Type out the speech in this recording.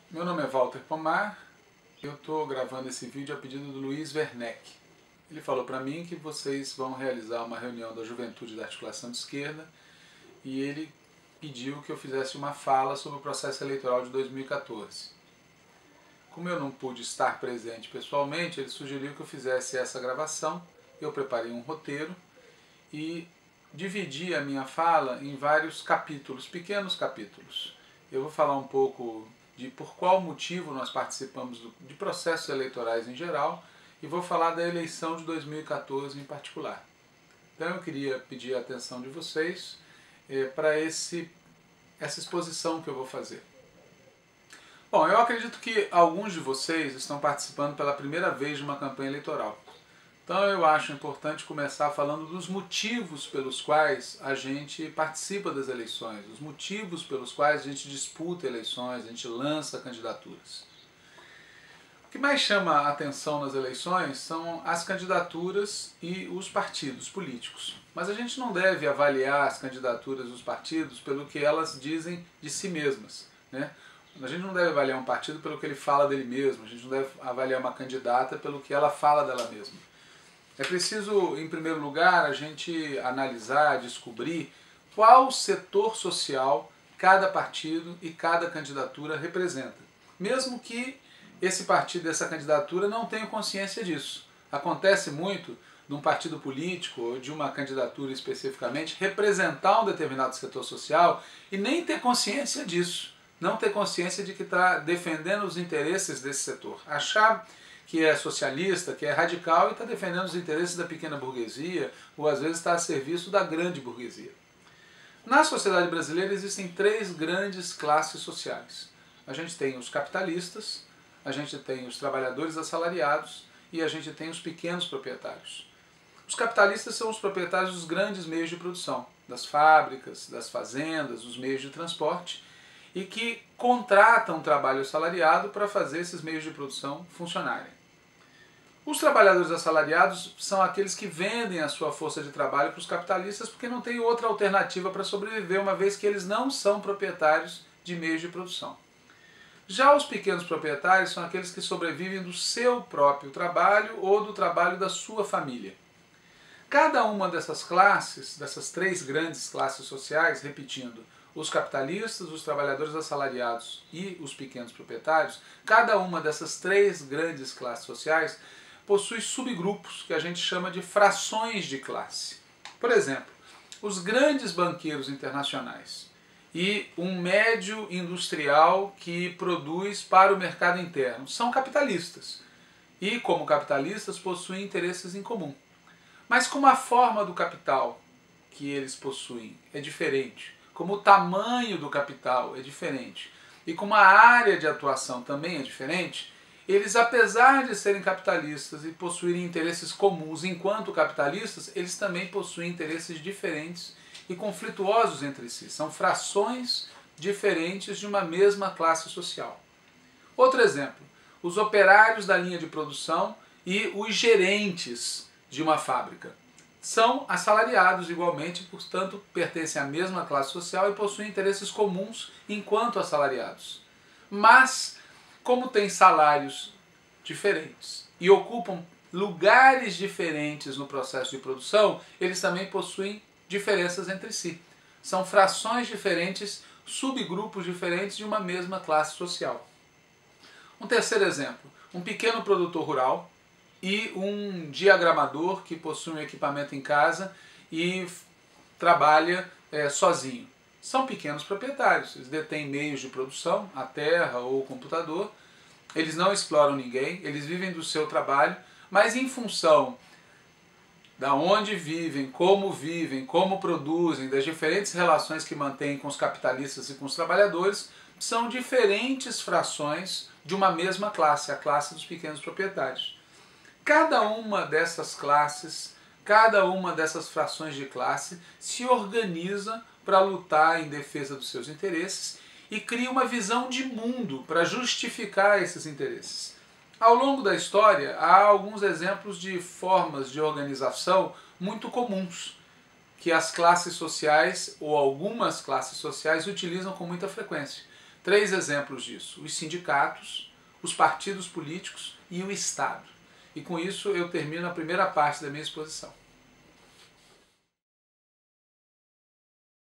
Meu nome é Walter Pomar, eu estou gravando esse vídeo a pedido do Luiz Werneck. Ele falou para mim que vocês vão realizar uma reunião da Juventude da Articulação de Esquerda e ele pediu que eu fizesse uma fala sobre o processo eleitoral de 2014. Como eu não pude estar presente pessoalmente, ele sugeriu que eu fizesse essa gravação. Eu preparei um roteiro e dividi a minha fala em vários capítulos, pequenos capítulos. Eu vou falar um pouco de por qual motivo nós participamos de processos eleitorais em geral e vou falar da eleição de 2014 em particular. Então eu queria pedir a atenção de vocês para essa exposição que eu vou fazer. Bom, eu acredito que alguns de vocês estão participando pela primeira vez de uma campanha eleitoral. Então eu acho importante começar falando dos motivos pelos quais a gente participa das eleições, os motivos pelos quais a gente disputa eleições, a gente lança candidaturas. O que mais chama a atenção nas eleições são as candidaturas e os partidos políticos. Mas a gente não deve avaliar as candidaturas e os partidos pelo que elas dizem de si mesmas, né? A gente não deve avaliar um partido pelo que ele fala dele mesmo, a gente não deve avaliar uma candidata pelo que ela fala dela mesma. É preciso, em primeiro lugar, a gente analisar, descobrir qual setor social cada partido e cada candidatura representa. Mesmo que esse partido e essa candidatura não tenham consciência disso. Acontece muito de um partido político ou de uma candidatura especificamente representar um determinado setor social e nem ter consciência disso. Não ter consciência de que está defendendo os interesses desse setor. Achar que é socialista, que é radical e está defendendo os interesses da pequena burguesia ou às vezes está a serviço da grande burguesia. Na sociedade brasileira existem três grandes classes sociais. A gente tem os capitalistas, a gente tem os trabalhadores assalariados e a gente tem os pequenos proprietários. Os capitalistas são os proprietários dos grandes meios de produção, das fábricas, das fazendas, dos meios de transporte, e que contratam trabalho assalariado para fazer esses meios de produção funcionarem. Os trabalhadores assalariados são aqueles que vendem a sua força de trabalho para os capitalistas porque não tem outra alternativa para sobreviver, uma vez que eles não são proprietários de meios de produção. Já os pequenos proprietários são aqueles que sobrevivem do seu próprio trabalho ou do trabalho da sua família. Cada uma dessas classes, dessas três grandes classes sociais, repetindo, os capitalistas, os trabalhadores assalariados e os pequenos proprietários, cada uma dessas três grandes classes sociais possui subgrupos que a gente chama de frações de classe. Por exemplo, os grandes banqueiros internacionais e um médio industrial que produz para o mercado interno são capitalistas e, como capitalistas, possuem interesses em comum. Mas como a forma do capital que eles possuem é diferente, como o tamanho do capital é diferente e como a área de atuação também é diferente, eles, apesar de serem capitalistas e possuírem interesses comuns enquanto capitalistas, eles também possuem interesses diferentes e conflituosos entre si. São frações diferentes de uma mesma classe social. Outro exemplo, os operários da linha de produção e os gerentes de uma fábrica. São assalariados igualmente, portanto pertencem à mesma classe social e possuem interesses comuns enquanto assalariados. Mas, como têm salários diferentes e ocupam lugares diferentes no processo de produção, eles também possuem diferenças entre si. São frações diferentes, subgrupos diferentes de uma mesma classe social. Um terceiro exemplo, um pequeno produtor rural e um diagramador que possui um equipamento em casa e trabalha sozinho. São pequenos proprietários, eles detêm meios de produção, a terra ou o computador, eles não exploram ninguém, eles vivem do seu trabalho, mas em função da onde vivem, como produzem, das diferentes relações que mantêm com os capitalistas e com os trabalhadores, são diferentes frações de uma mesma classe, a classe dos pequenos proprietários. Cada uma dessas classes, cada uma dessas frações de classe se organiza para lutar em defesa dos seus interesses e cria uma visão de mundo para justificar esses interesses. Ao longo da história, há alguns exemplos de formas de organização muito comuns que as classes sociais ou algumas classes sociais utilizam com muita frequência. 3 exemplos disso: os sindicatos, os partidos políticos e o Estado. E com isso eu termino a primeira parte da minha exposição.